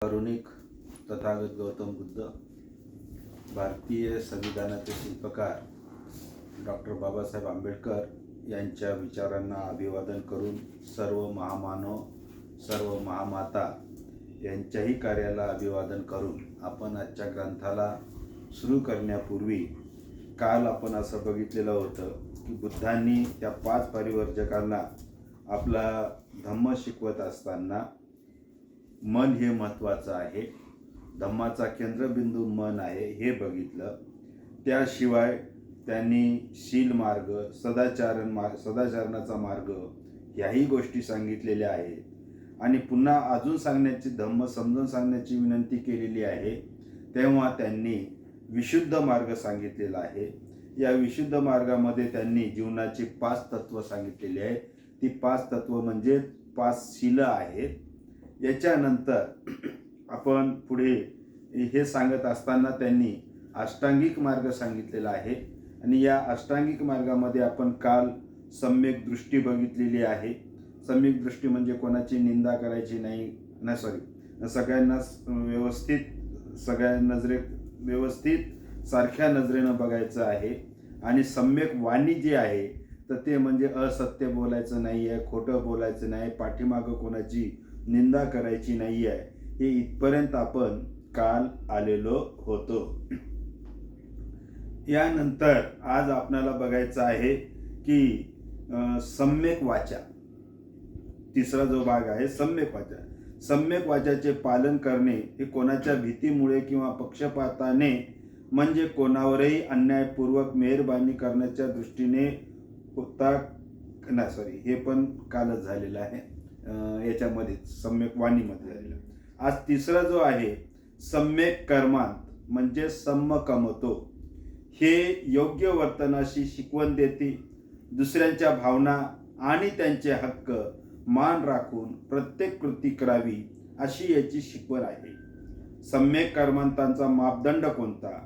कारुणिक तथागत गौतम बुद्ध, भारतीय संविधानाचे शिल्पकार डॉक्टर बाबासाहेब आंबेडकर यांच्या विचारांना अभिवादन करून सर्व महामानव, सर्व महामाता यांच्याही कार्याला अभिवादन करून आपण आजच्या ग्रंथाला सुरू करण्यापूर्वी काल आपण असं बघितलेलं होतं की बुद्धांनी त्या 5 परिवर्जकांना आपला धम्म शिकवत असताना मन हे महत्त्वाचं आहे, धम्माचा केंद्रबिंदू मन आहे हे बघितलं. त्याशिवाय त्यांनी शील मार्ग, सदाचरणाचा मार्ग ह्याही गोष्टी सांगितलेल्या आहेत आणि पुन्हा अजून सांगण्याची, धम्म समजून सांगण्याची विनंती केलेली आहे. तेव्हा त्यांनी विशुद्ध मार्ग सांगितलेला आहे. या विशुद्ध मार्गामध्ये त्यांनी जीवनाची 5 तत्व सांगितलेली आहेत. ती 5 तत्व म्हणजे 5 शील आहेत. याच्यानंतर आपण पुढे हे सांगत असताना त्यांनी अष्टांगिक मार्ग सांगितलेला आहे आणि या अष्टांगिक मार्गामध्ये आपण काल सम्यक दृष्टी बघितलेली आहे. सम्यक दृष्टी म्हणजे कोणाची निंदा करायची नाही, सगळ्यांना व्यवस्थित सारख्या नजरेनं बघायचं आहे. आणि सम्यक वाणी जी आहे तर ते म्हणजे असत्य बोलायचं नाही आहे, खोटं बोलायचं नाही, पाठीमागं कोणाची निंदा करायची नाही आहे. हे इथपर्यंत आपण काल आलेलो होतो. यानंतर आज आपल्याला बघायचं आहे की सम्यक वाचा, तिसरा जो भाग आहे सम्यक वाचा. सम्यक वाचाचे पालन करणे हे कोणाच्या भीतीमुळे किंवा पक्षपाताने म्हणजे कोणावरही अन्यायपूर्वक मेहरबानी करण्याच्या दृष्टीने होता हे पण कालच झालेलं आहे. याच्यामध्ये सम्यक वाणीमध्ये झालेलं. आज तिसरा जो आहे सम्यक कर्मांत म्हणजे सम्मकमतो, हे योग्य वर्तनाशी शिकवण देते. दुसऱ्यांच्या भावना आणि त्यांचे हक्क मान राखून प्रत्येक कृती करावी अशी याची शिकवण आहे. सम्यक कर्मांतांचा मापदंड कोणता?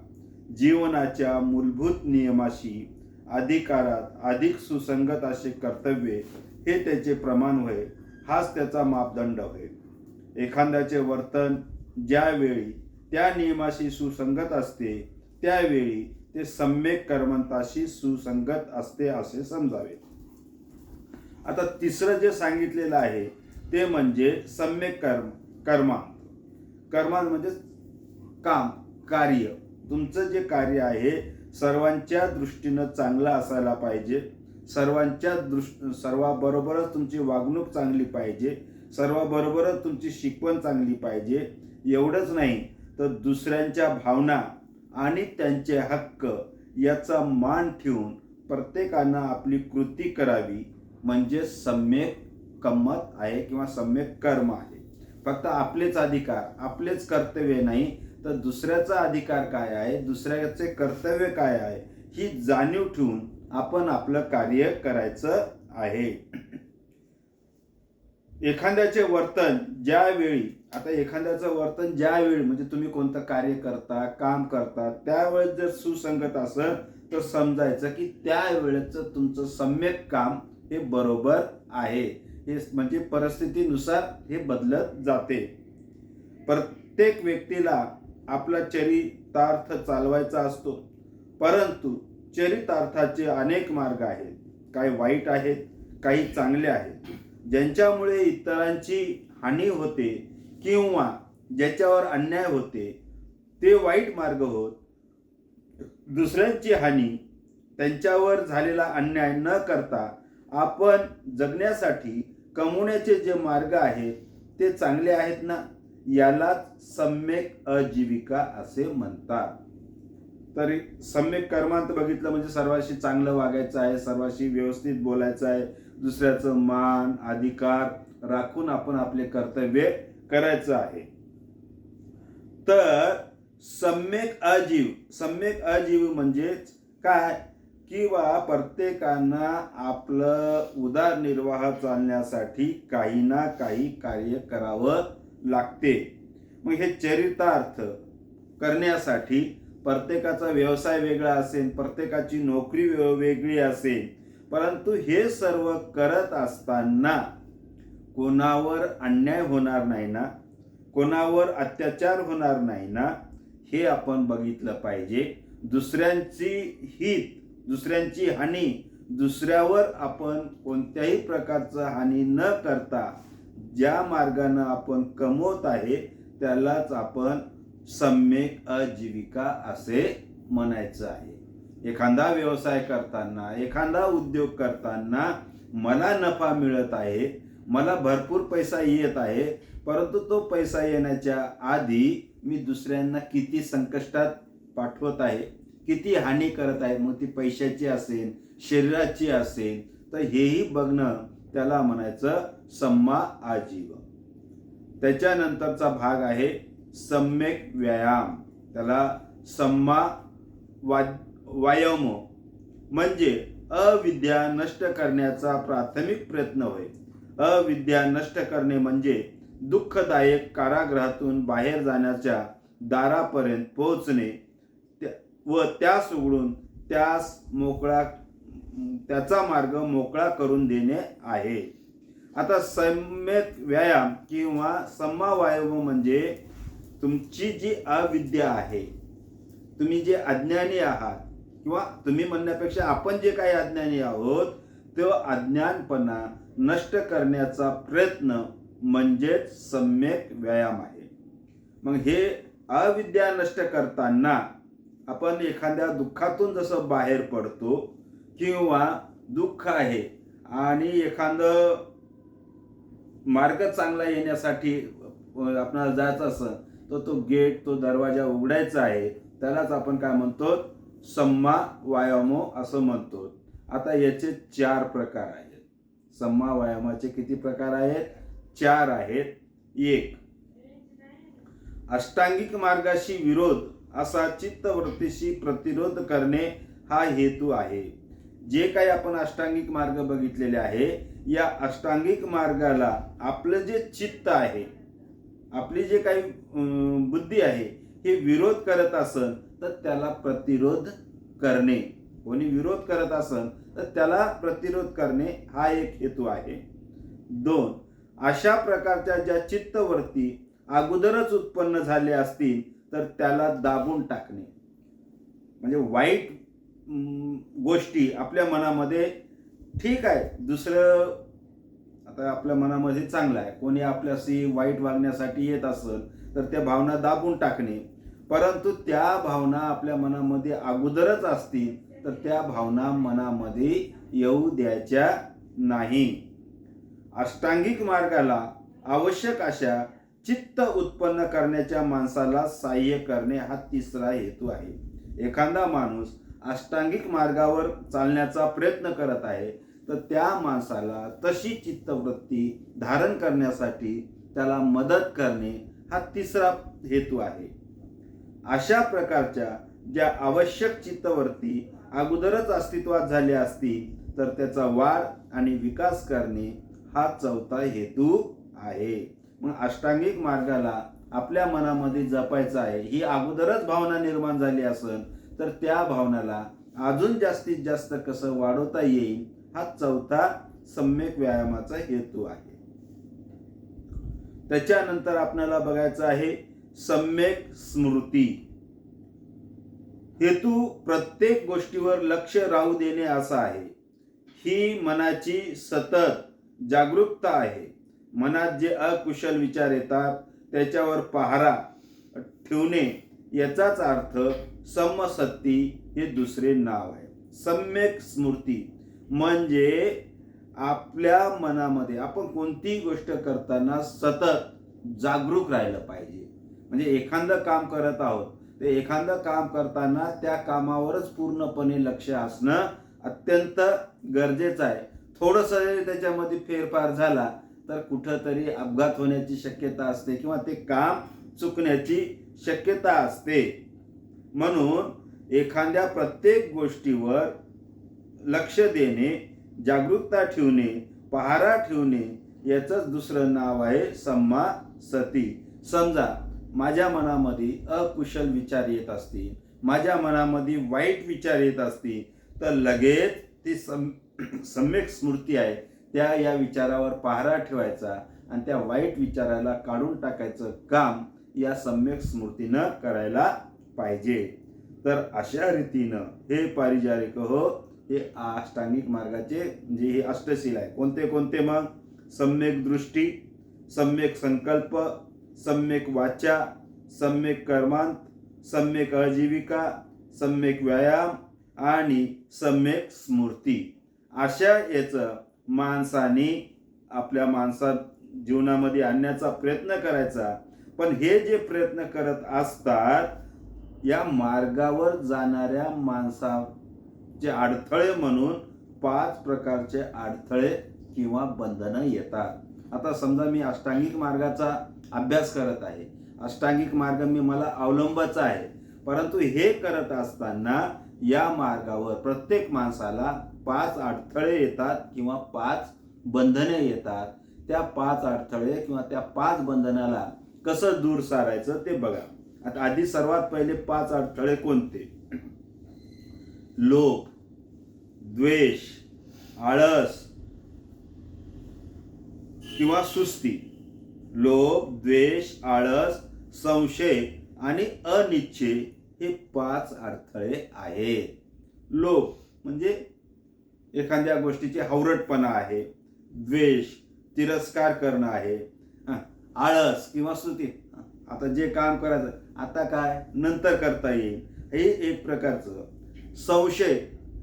जीवनाच्या मूलभूत नियमाशी अधिकारात अधिक सुसंगत असे कर्तव्य हे त्याचे प्रमाण होय. हाच त्याचा मापदंड होय. एखाद्याचे वर्तन ज्यावेळी त्या नियमाशी सुसंगत असते त्यावेळी ते सम्यक कर्मांताशी सुसंगत असते असे समजावे. आता तिसरं जे सांगितलेलं आहे ते म्हणजे सम्यक कर्मांत म्हणजे काम, कार्य. तुमचं जे कार्य आहे सर्वांच्या दृष्टीनं चांगलं असायला पाहिजे. सर्वाबरोबरच तुमची वागणूक चांगली पाहिजे, सर्वाबरोबरच तुमची शिकवण चांगली पाहिजे. एवढंच नाही तर दुसऱ्यांच्या भावना आणि त्यांचे हक्क याचा मान ठेवून प्रत्येकानं आपली कृती करावी म्हणजे सम्यक कम्मत आहे किंवा सम्यक कर्म आहे. फक्त आपलेच अधिकार, आपलेच कर्तव्य नाही तर दुसऱ्याचा अधिकार काय आहे, दुसऱ्याचे कर्तव्य काय आहे ही जाणीव ठेवून आपण आपलं कार्य करायचं आहे. एखाद्याचे वर्तन ज्यावेळी, आता एखाद्याचं वर्तन ज्यावेळी म्हणजे तुम्ही कोणतं कार्य करता, काम करता त्यावेळेस जर सुसंगत असेल तर समजायचं की त्यावेळेचं तुमचं सम्यक काम हे बरोबर आहे. हे म्हणजे परिस्थितीनुसार हे बदलत जाते. प्रत्येक व्यक्तीला आपला चरितार्थ चालवायचा असतो, परंतु चरितार्थाचे अनेक मार्ग आहेत. काही वाईट आहेत, काही चांगले आहेत. ज्यांच्यामुळे इतरांची हानी होते किंवा ज्याच्यावर अन्याय होते ते वाईट मार्ग होत. दुसऱ्यांची हानी, त्यांच्यावर झालेला अन्याय न करता आपण जगण्यासाठी कमवण्याचे जे मार्ग आहेत ते चांगले आहेत ना, यालाच सम्यक आजीविका असे म्हणतात. तरी सम्यक कर्मांत बघितलं म्हणजे सर्वांशी चांगलं वागायचं आहे, सर्वांशी व्यवस्थित बोलायचं आहे, दुसऱ्याचं मान अधिकार राखून आपण आपले कर्तव्य करायचं आहे. तर सम्यक अजीव म्हणजे काय किंवा प्रत्येकांना आपलं उदरनिर्वाह चालण्यासाठी काही ना काही कार्य करावं लागते. मग हे चरितार्थ करण्यासाठी प्रत्येकाचा व्यवसाय वेगळा असेल, प्रत्येकाची नोकरी वेगळी असेल, परंतु हे सर्व करत असताना कोणावर अन्याय होणार नाही ना, कोणावर अत्याचार होणार नाही ना, हे आपण बघितलं पाहिजे. दुसऱ्यांची हानी, दुसऱ्यावर आपण कोणत्याही प्रकारचं हानी न करता ज्या मार्गानं आपण कमवत आहे त्यालाच आपण सम्यक आजीविका असे म्हणायचं आहे. एखादा व्यवसाय करताना, एखादा उद्योग करताना मला नफा मिळत आहे, मला भरपूर पैसा येत आहे, परंतु तो पैसा येण्याच्या आधी मी दुसऱ्यांना किती संकटात पाठवत आहे, किती हानी करत आहे, मग ती पैशाची असेल, शरीराची असेल, तर हेही बघणं त्याला म्हणायचं सम्मा आजीव. त्याच्यानंतरचा भाग आहे सम्यक व्यायाम. त्याला सम्मा वायाम म्हणजे अविद्या नष्ट करण्याचा प्राथमिक प्रयत्न होय. अविद्या नष्ट करणे म्हणजे दुःखदायक कारागृहातून बाहेर जाण्याच्या दारापर्यंत पोहोचणे व त्यास उघडून त्याचा मार्ग मोकळा करून देणे आहे. आता सम्यक व्यायाम किंवा सम्मा वायाम म्हणजे तुमची जी अविद्या आहे, तुम्ही जे अज्ञानी आहात, किंवा तुम्ही म्हणण्यापेक्षा आपण जे काही अज्ञानी आहोत, तो अज्ञानपणा नष्ट करण्याचा प्रयत्न म्हणजेच सम्यक व्यायाम आहे. मग हे अविद्या नष्ट करताना आपण एखाद्या दुःखातून जसं बाहेर पडतो, किंवा दुःख आहे आणि एखादं मार्ग चांगला येण्यासाठी आपल्याला जायचं असेल तर तो गेट, तो दरवाजा उघडायचा आहे, त्यालाच आपण काय म्हणतो, सम्मा वायामो असं म्हणतो. आता याचे 4 प्रकार आहेत. सम्मा वायामाचे किती प्रकार आहेत? 4 आहेत. 1. अष्टांगिक मार्गाशी विरोध असा चित्तवृत्तीशी प्रतिरोध करणे हा हेतू आहे. जे काही आपण अष्टांगिक मार्ग बघितलेले आहे, या अष्टांगिक मार्गाला आपलं जे चित्त आहे, आपली जे काही बुद्धी आहे, हे विरोध करत असेल तर त्याला प्रतिरोध करणे. कोणी विरोध करत असेल तर त्याला प्रतिरोध करणे हा एक हेतू आहे. 2. अशा प्रकारच्या ज्या चित्तवृत्ती अगोदरच उत्पन्न झाले असतील तर त्याला दाबून टाकणे. म्हणजे वाईट गोष्टी आपल्या मनामध्ये, ठीक आहे, दुसरं आता आपल्या मनामध्ये चांगलं आहे, कोणी आपल्याशी वाईट वागण्यासाठी येत असेल तर त्या भावना दाबून टाकणे. परंतु त्या भावना आपल्या मनामध्ये अगोदरच असतील तर त्या भावना मनामध्ये येऊ द्यायच्या नाही. अष्टांगिक मार्गाला आवश्यक अशा चित्त उत्पन्न करण्याच्या माणसाला सहाय्य करणे हा 3रा हेतू आहे. एखादा माणूस अष्टांगिक मार्गावर चालण्याचा प्रयत्न करत आहे तर त्या माणसाला तशी चित्तवृत्ती धारण करण्यासाठी त्याला मदत करणे हा 3रा हेतू आहे. अशा प्रकारच्या ज्या आवश्यक चित्तवृत्ती अगोदरच अस्तित्वात झाल्या असतील तर त्याचा वाढ आणि विकास करणे हा 4था हेतू आहे. मग अष्टांगिक मार्गाला आपल्या मनामध्ये जपायचं आहे, ही अगोदरच भावना निर्माण झाली असेल तर त्या भावनाला अजून जास्तीत जास्त कसं वाढवता येईल हा 4था सम्यक व्यायामाचा हेतू आहे. त्याच्यानंतर आपल्याला बघायचं आहे सम्यक स्मृती. हेतू प्रत्येक गोष्टीवर लक्ष राहू देणे असा आहे. ही मनाची सतत जागरूकता आहे. मनात जे अकुशल विचार येतात त्याच्यावर पहारा ठेवणे, याचाच अर्थ समसत्ती हे दुसरे नाव आहे. सम्यक स्मृती म्हणजे आपल्या मनामध्ये आपण कोणतीही गोष्ट करताना सतत जागरूक राहिलं पाहिजे. म्हणजे एखादं काम करत आहोत, ते एखादं काम करताना त्या कामावरच पूर्णपणे लक्ष असणं अत्यंत गरजेचं आहे. थोडंसं त्याच्यामध्ये फेरफार झाला तर कुठंतरी अपघात होण्याची शक्यता असते किंवा ते काम चुकण्याची शक्यता असते. म्हणून एखाद्या प्रत्येक गोष्टीवर लक्ष देणे, जागरूकता ठेवणे, पहारा ठेवणे, याचंच दुसरं नाव आहे सम्मा सती. समजा माझ्या मनामध्ये अकुशल विचार येत असतील, माझ्या मनामध्ये वाईट विचार येत असतील, तर लगेच ती सम्यक स्मृती आहे त्या या विचारावर पहारा ठेवायचा आणि त्या वाईट विचाराला काढून टाकायचं काम या सम्यक स्मृतीनं करायला पाहिजे. तर अशा रीतीनं हे पारिजारिक हो, हे अष्टांगिक मार्गाचे म्हणजे हे अष्टशील आहे. कोणते कोणते मग? सम्यक दृष्टी, सम्यक संकल्प, सम्यक वाचा, सम्यक कर्मांत, सम्यक आजीविका, सम्यक व्यायाम आणि सम्यक स्मृती. अशा याचं माणसाने आपल्या जीवनामध्ये आणण्याचा प्रयत्न करायचा. पण हे जे प्रयत्न करत असतात या मार्गावर जाणाऱ्या माणसाचे अडथळे म्हणून 5 प्रकारचे अडथळे किंवा बंधनं येतात. आता समजा मी अष्टांगिक मार्गाचा अभ्यास करत आहे, अष्टांगिक मार्ग मला अवलंबायचा आहे, परंतु हे करत असताना या मार्गावर प्रत्येक माणसाला 5 अडथळे येतात किंवा 5 बंधने येतात. त्या 5 अडथळे किंवा त्या 5 बंधनाला कसं दूर सारायचं ते बघा. आता आधी सर्वात पहिले 5 अडथळे कोणते? लोभ, द्वेष, आळस किंवा सुस्ती. लोभ, द्वेष, आळस, संशय आणि अनिच्छे हे 5 अडथळे आहेत. लोभ म्हणजे एखाद्या गोष्टीची हावरटपणा आहे. द्वेष तिरस्कार करणं आहे. आळस किंवा सुस्ती, आता जे काम करायचं आता काय नंतर करता येईल, हे एक प्रकारचं. संशय,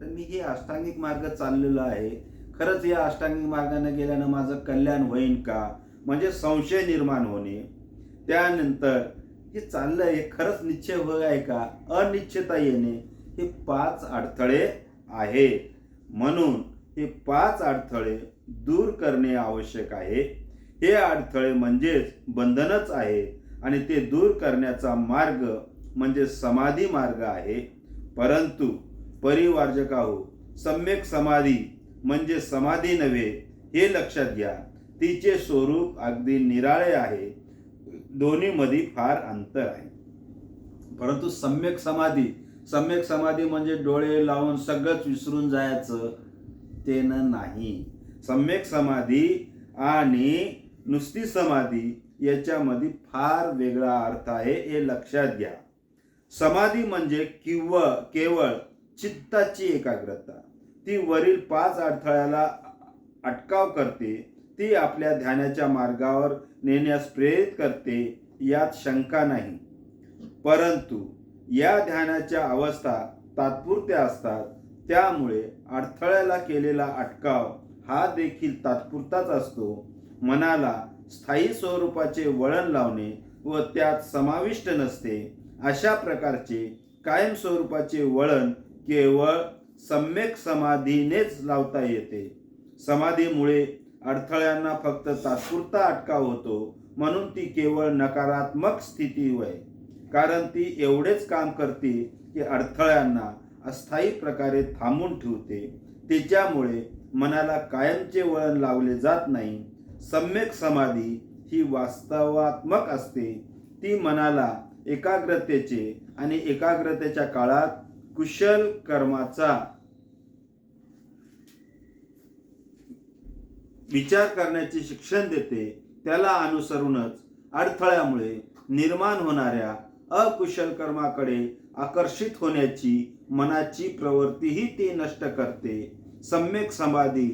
तर मी हे अष्टांगिक मार्ग चाललेला आहे, खरंच या अष्टांगिक मार्गाने गेल्यानं माझं कल्याण होईल का, म्हणजे संशय निर्माण होणे. त्यानंतर हे चाललंय हे खरंच निश्चय होय आहे का, अनिश्चितता येणे. हे 5 अडथळे आहेत. म्हणून हे 5 अडथळे दूर करणे आवश्यक आहे. हे अडथळे म्हणजेच बंधनच आहे आणि ते दूर करण्याचा मार्ग म्हणजे समाधी मार्ग आहे. परंतु परिवारजकाहो, सम्यक समाधी म्हणजे समाधी नव्हे हे लक्षात घ्या. तिचे स्वरूप अगदी निराळे आहे. दोन्हीमध्ये फार अंतर आहे. परंतु सम्यक समाधी म्हणजे डोळे लावून सगळंच विसरून जायचं ते नाही. सम्यक समाधी आणि नुसती समाधी याच्यामध्ये फार वेगळा अर्थ आहे, हे लक्षात घ्या. समाधी म्हणजे केवळ चित्ताची एकाग्रता. ती वरील 5 अडथळ्याला अटकाव करते. ती आपल्या ध्यानाच्या मार्गावर नेण्यास प्रेरित करते, यात शंका नाही. परंतु या ध्यानाच्या अवस्था तात्पुरत्या असतात. त्यामुळे अडथळ्याला केलेला अटकाव हा देखील तात्पुरताच असतो. मनाला स्थायी स्वरूपाचे वळण लावणे व त्यात समाविष्ट नसते. अशा प्रकारचे कायम स्वरूपाचे वळण केवळ सम्यक समाधीनेच लावता येते. समाधीमुळे अडथळ्यांना फक्त तात्पुरता अटकाव होतो, म्हणून ती केवळ नकारात्मक स्थिती होय. कारण ती एवढेच काम करते की अडथळ्यांना अस्थायी प्रकारे थांबून ठेवते. तिच्यामुळे मनाला कायमचे वळण लावले जात नाही. सम्यक समाधी ही वास्तवात्मक असते. ती मनाला एकाग्रतेचे आणि एकाग्रतेच्या काळात कुशल कर्माचा विचार करण्याचे शिक्षण देते. त्याला अनुसरूनच अडथळ्यामुळे निर्माण होणाऱ्या अकुशल कर्माकडे आकर्षित होण्याची मनाची प्रवृत्तीही ती नष्ट करते. सम्यक समाधी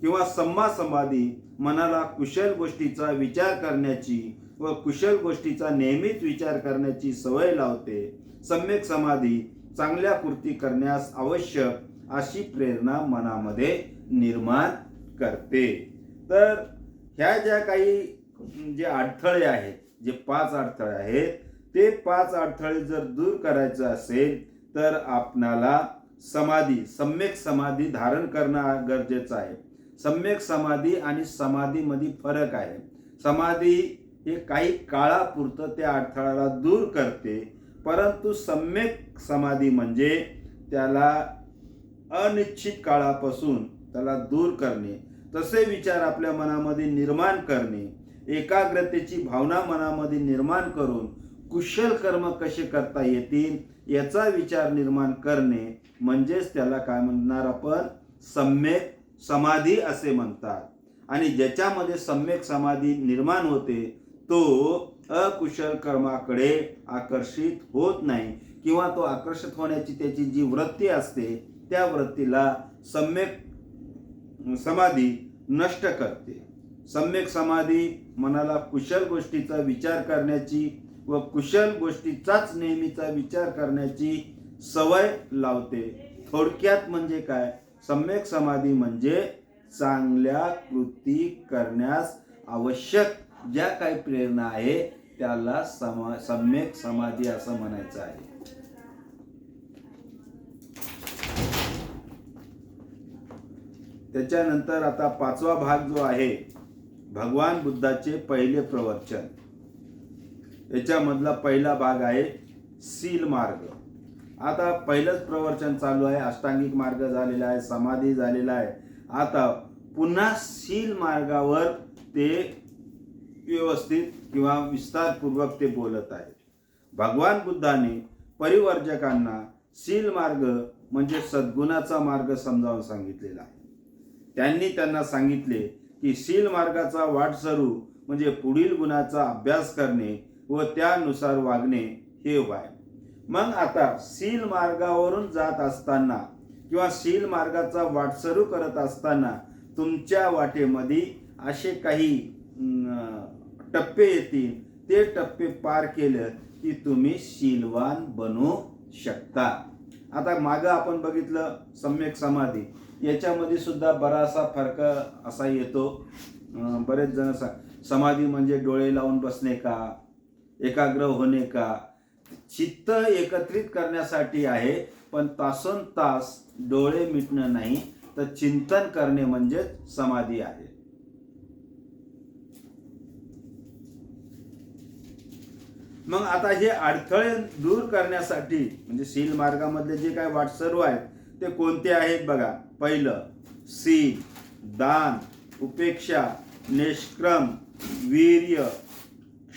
किंवा सम्मा समाधी मनाला कुशल गोष्टीचा विचार करण्याची व कुशल गोष्टीचा नेहमीच विचार करण्याची सवय लावते. सम्यक समाधी चांगल्या कृती करण्यास आवश्यक अशी प्रेरणा मनामध्ये निर्माण करते. तर ह्या ज्या काही जे अडथळे आहेत, जे 5 अडथळे आहेत, ते 5 अडथळे जर दूर करायचं असेल तर आपणाला सम्यक समाधी धारण करणं गरजेचं आहे. सम्यक समाधी आणि समाधीमध्ये फरक आहे. समाधी हे काही काळापुरतं त्या अडथळ्याला दूर करते, परंतु सम्यक समाधी म्हणजे त्याला अनिश्चित काळापासून त्याला दूर करणे, तसे विचार आपल्या मनामध्ये निर्माण करणे, एकाग्रतेची भावना मनामध्ये निर्माण करून कुशल कर्म कसे करता येतील याचा विचार निर्माण करणे, म्हणजेच त्याला काय म्हणणार आपण, सम्यक समाधी असे म्हणतात. आणि ज्याच्यामध्ये सम्यक समाधी निर्माण होते तो अकुशल कर्माकडे आकर्षित होत नाही, किंवा तो आकर्षित होण्याची त्याची जी वृत्ती असते त्या वृत्तीला सम्यक समाधी नष्ट करते. सम्यक समाधी मनाला कुशल गोष्टीचा विचार करण्याची व कुशल गोष्टीचाच नेहमीचा विचार करण्याची सवय लावते. थोडक्यात म्हणजे काय, सम्यक समाधी म्हणजे चांगल्या कृती करण्यास आवश्यक ज्या काही प्रेरणा आहे त्याला सम्यक समाधी असं म्हणायचं आहे. त्याच्यानंतर आता 5वा भाग जो आहे भगवान बुद्धाचे पहिले प्रवचन, याच्यामधला पहिला भाग आहे सील मार्ग. आता पहिलंच प्रवचन चालू आहे, अष्टांगिक मार्ग झालेला आहे, समाधी झालेला आहे. आता पुन्हा सील मार्गावर ते व्यवस्थित किंवा विस्तारपूर्वक ते बोलत आहेत. भगवान बुद्धाने परिवर्जकांना सील मार्ग म्हणजे सद्गुणाचा मार्ग समजावून सांगितलेला आहे. त्यांनी त्यांना सांगितले की सील मार्गाचा वाटसरू म्हणजे पुढील गुणाचा अभ्यास करणे व त्यानुसार वागणे हे होय. मग आता सील मार्गावरून जात असताना किंवा सील मार्गाचा वाटसरू करत असताना तुमच्या वाटेमध्ये असे काही टप्पे येतील, ते टप्पे पार केले की तुम्ही शीलवान बनू शकता. आता मागं आपण बघितलं सम्यक समाधी, याच्यामध्ये सुद्धा बराचसा फरक असा येतो. बरेच जण समाधी म्हणजे डोळे लावून बसणे का, एकाग्र होणे का, चित्त एकत्रित करण्यासाठी आहे, पण तासन तास डोळे मिटणं नाही तर चिंतन करणे म्हणजे समाधी आहे. मग आता हे अडथळे दूर करण्यासाठी म्हणजे सील मार्गामधले जे काय वाटसरू आहेत ते कोणते आहेत बघा. पहिलं सील, दान, उपेक्षा, निष्क्रम, वीर्य,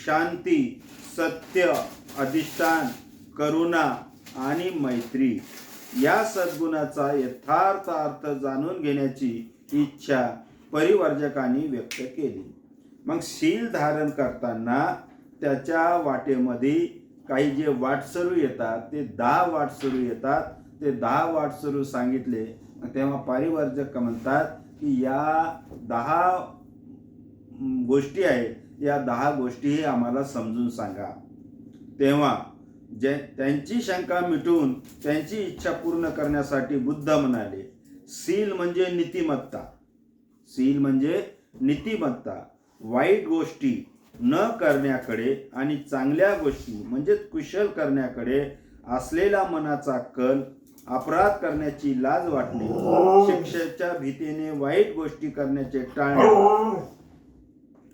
शांती, सत्य, अधिष्ठान, करुणा आणि मैत्री या सद्गुणाचा यथार्थ अर्थ जाणून घेण्याची इच्छा परिवर्जकांनी व्यक्त केली. मग शील धारण करताना त्याच्या वाटेमध्ये काही जे वाटसरू येतात ते 10 वाटसरू येतात. ते 10 वाटसरू सांगितले तेव्हा परिवर्जक म्हणतात की या 10 गोष्टी आहेत, या 10 गोष्टी आम्हाला समजून सांगा. तेव्हा त्यांची शंका मिटवून त्यांची इच्छा पूर्ण करण्यासाठी बुद्ध म्हणाले, सील म्हणजे नीतिमत्ता. सील म्हणजे नीतिमत्ता, वाईट गोष्टी न करण्याकडे आणि चांगल्या गोष्टी म्हणजे कुशल करण्याकडे असलेला मनाचा कल, अपराध करण्याची लाज वाटणे, शिक्षेच्या भीतीने वाईट गोष्टी करण्याचे टाळणे.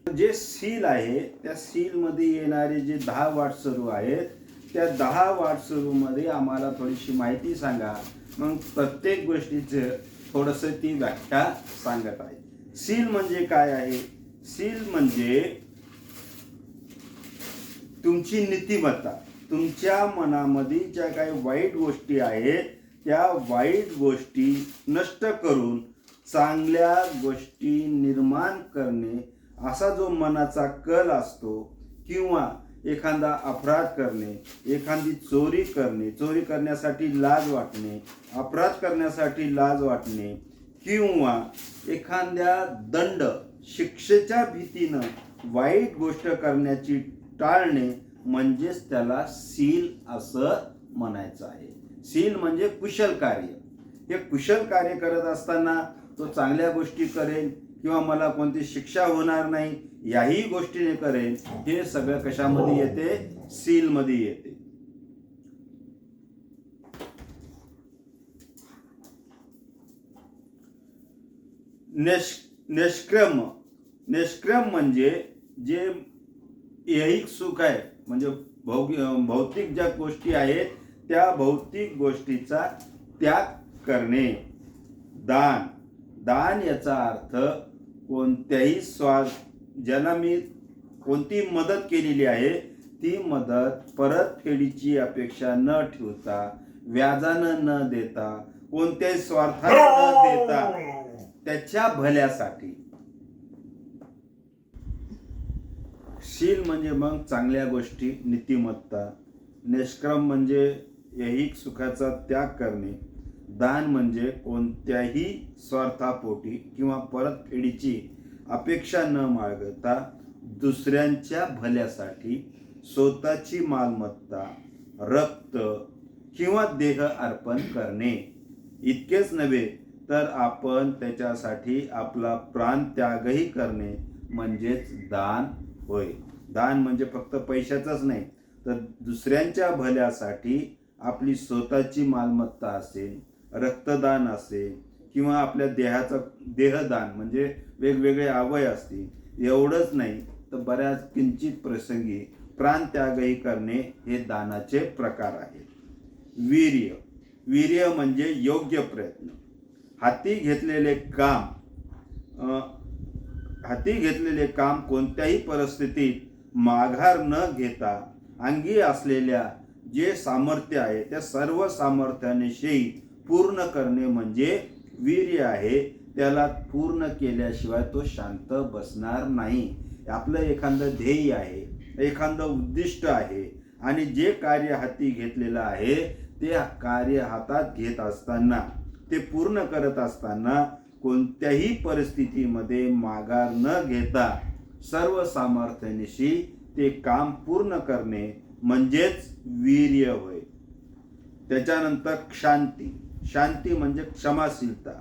जे सील आहे त्या सील मध्ये येणारे जे 10 वाटसरू आहेत त्या 10 वाटसरू मध्ये आम्हाला थोडीशी माहिती सांगा. मग प्रत्येक गोष्टीचे थोडंसं ती व्याख्या सांगत आहे. सील म्हणजे काय आहे? सील म्हणजे तुमची नीतिमत्ता, तुमच्या मनामध्ये ज्या काही वाईट गोष्टी आहेत त्या वाईट गोष्टी नष्ट करून चांगल्या गोष्टी निर्माण करणे, असा जो मनाचा कल असतो, किंवा एखादा अपराध करणे, एखादी चोरी करणे, चोरी करण्यासाठी लाज वाटणे, अपराध करण्यासाठी लाज वाटणे, किंवा एखाद्या दंड शिक्षेच्या भीतीनं वाईट गोष्ट करण्याची टाळणे म्हणजेच त्याला सील असं म्हणायचं आहे. सील म्हणजे कुशल कार्य. हे कुशल कार्य करत असताना तो चांगल्या गोष्टी करेल किंवा मला कोणती शिक्षा होणार नाही याही गोष्टीने करेल, हे सगळं कशामध्ये येते? सील मध्ये येते. निष्क्रम, निष्क्रम म्हणजे जे ऐहिक सुख आहे म्हणजे भौतिक ज्या गोष्टी आहेत त्या भौतिक गोष्टीचा त्याग करणे. दान, दान याचा अर्थ कोणत्याही ज्याला मी कोणती मदत केलेली आहे ती मदत परतफेडीची अपेक्षा न ठेवता, व्याजानं न देता, कोणत्याही स्वार्थाला न देता त्याच्या भल्यासाठी शील म्हणजे मग चांगल्या गोष्टी, नीतिमत्ता. निष्क्रम म्हणजे ऐहिक सुखाचा त्याग करणे. दान म्हणजे कोणत्याही स्वार्थापोटी किंवा परतफेडीची अपेक्षा न बाळगता दुसऱ्यांच्या भल्यासाठी स्वतःची मालमत्ता, रक्त किंवा देह अर्पण करणे. इतकेच नव्हे तर आपण त्याच्यासाठी आपला प्राण त्यागही करणे म्हणजेच दान होय. दान म्हणजे फक्त पैशाचंच नाही, तर दुसऱ्यांच्या भल्यासाठी आपली स्वतःची मालमत्ता असेल, रक्तदान असेल किंवा आपल्या देहदान म्हणजे वेगवेगळे अवयव असतील. एवढंच नाही तर बऱ्याच किंचित प्रसंगी प्राणत्यागही करणे हे दानाचे प्रकार आहेत. वीर्य म्हणजे योग्य प्रयत्न. हाती घेतलेले काम कोणत्याही परिस्थितीत माघार न घेता अंगी असलेल्या जे सामर्थ्य आहे त्या सर्व सामर्थ्यानिशी पूर्ण करणे म्हणजे वीर्य आहे. त्याला पूर्ण केल्याशिवाय तो शांत बसणार नाही. आपलं एखादं ध्येय आहे, एखादं उद्दिष्ट आहे आणि जे कार्य हाती घेतलेलं आहे ते कार्य हातात घेत असताना, ते पूर्ण करत असताना कोणत्याही परिस्थितीमध्ये माघार न घेता सर्व सामर्थ्यानिशी ते काम पूर्ण करणे म्हणजेच वीर्य होय. त्याच्यानंतर शांती म्हणजे क्षमाशीलता.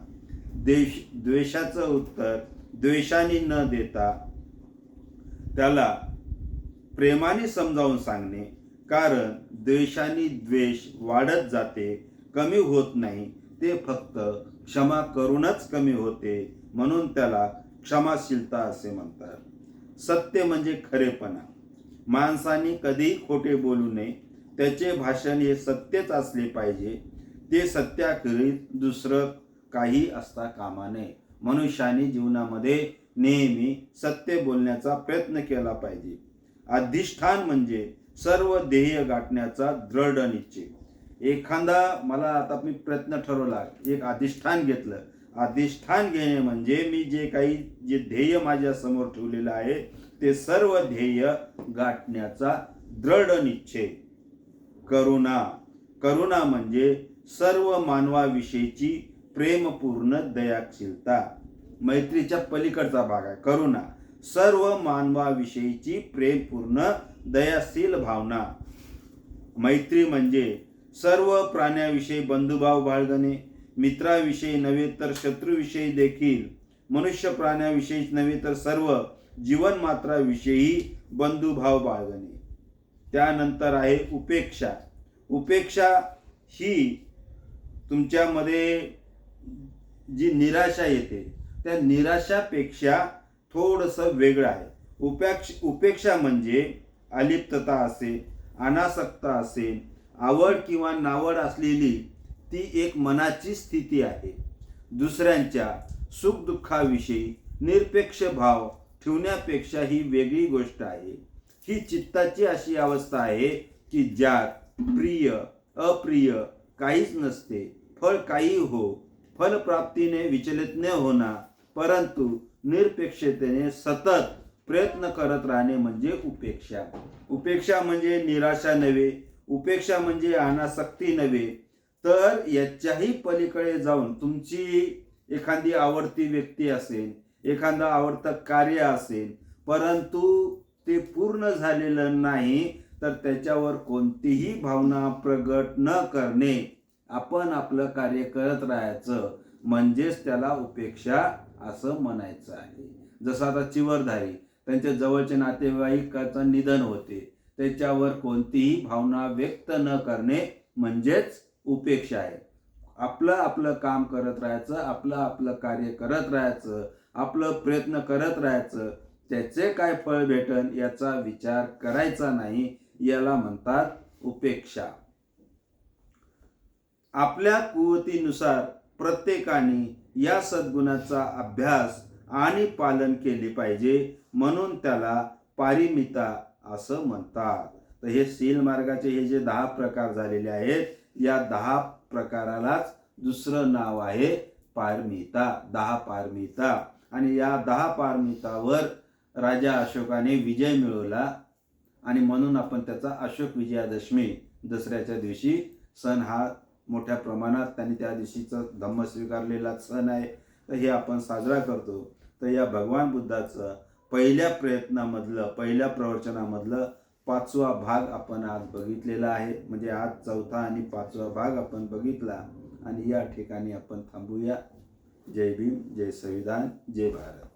द्वेषाचं उत्तर द्वेषाने न देता त्याला प्रेमाने समजावून सांगणे. कारण द्वेषाने द्वेष वाढत जाते, कमी होत नाही. ते फक्त क्षमा करूनच कमी होते, म्हणून त्याला क्षमाशीलता असे म्हणतात. सत्य म्हणजे खरेपणा. माणसाने कधीही खोटे बोलू नये. त्याचे भाषण हे सत्यच असले पाहिजे. ते सत्याखेरीज दुसरं काही असता कामा नये. मनुष्याने जीवनामध्ये नेहमी सत्य बोलण्याचा प्रयत्न केला पाहिजे. अधिष्ठान म्हणजे सर्व ध्येय गाठण्याचा दृढ निश्चय. एखादा मला आता मी प्रयत्न ठरवला, एक अधिष्ठान घेतलं. अधिष्ठान घेणे म्हणजे मी जे ध्येय माझ्या समोर ठेवलेलं आहे ते सर्व ध्येय गाठण्याचा दृढ निश्चय. करुणा म्हणजे सर्व मानवाविषयीची प्रेमपूर्ण दयाशीलता. मैत्रीच्या पलीकडचा भाग आहे करुणा. सर्व मानवाविषयीची प्रेमपूर्ण दयाशील भावना. मैत्री म्हणजे सर्व प्राण्याविषयी बंधुभाव बाळगणे. मित्राविषयी नव्हे तर शत्रूविषयी देखील, मनुष्य प्राण्याविषयीच नव्हे तर सर्व जीवनमात्राविषयी बंधुभाव बाळगणे. त्यानंतर आहे उपेक्षा ही तुमच्यामध्ये जी निराशा येते त्या निराशापेक्षा थोडंसं वेगळं आहे. उपेक्षा म्हणजे अलिप्तता असेल, अनासक्ता असेल, आवड किंवा नावड असलेली ती एक मनाची स्थिती आहे. दुसऱ्यांच्या सुखदुःखाविषयी निरपेक्ष भाव ठेवण्यापेक्षा ही वेगळी गोष्ट आहे. ही चित्ताची अशी अवस्था आहे की ज्यात प्रिय अप्रिय काहीच नसते. फळ काही हो, फलप्राप्तीने विचलित न होणार, परंतु निरपेक्षतेने सतत प्रयत्न करत राहणे म्हणजे उपेक्षा. उपेक्षा म्हणजे निराशा नव्हे, उपेक्षा म्हणजे अनासक्ती नव्हे, तर याच्याही पलीकडे जाऊन तुमची एखादी आवडती व्यक्ती असेल, एखादं आवडतं कार्य असेल, परंतु ते पूर्ण झालेलं नाही तर त्याच्यावर कोणतीही भावना प्रगट न करणे, आपण आपलं कार्य करत राहायचं म्हणजेच त्याला उपेक्षा असं म्हणायचं आहे. जसं आता चिवरधारी, त्यांच्या जवळचे नातेवाईकाचं निधन होते, त्याच्यावर कोणतीही भावना व्यक्त न करणे म्हणजेच उपेक्षा आहे. आपलं काम करत राहायचं, आपलं कार्य करत राहायचं, आपलं प्रयत्न करत राहायचं. त्याचे काय फळ भेटन याचा विचार करायचा नाही, याला म्हणतात उपेक्षा. आपल्या कुवतीनुसार प्रत्येकाने या सद्गुणाचा अभ्यास आणि पालन केले पाहिजे, म्हणून त्याला पारमिता असं म्हणतात. तर हे शील मार्गाचे हे जे 10 प्रकार झालेले आहेत, या 10 प्रकारालाच दुसरं नाव आहे पारमिता. 10 पारमिता. आणि या 10 पारमितावर राजा अशोकाने विजय मिळवला आणि म्हणून आपण त्याचा अशोक विजयादशमी दसऱ्याच्या दिवशी सण हा मोठ्या प्रमाणात त्यांनी त्या दिवशीचा धम्म स्वीकारलेला सण आहे, तर हे आपण साजरा करतो. तर या भगवान बुद्धाचं पहिल्या प्रयत्नामधलं, पहिल्या प्रवचनामधलं 5वा भाग आपण आज बघितलेला आहे. म्हणजे आज 4था आणि 5वा भाग आपण बघितला आणि या ठिकाणी आपण थांबूया. जय भीम, जय संविधान, जय भारत.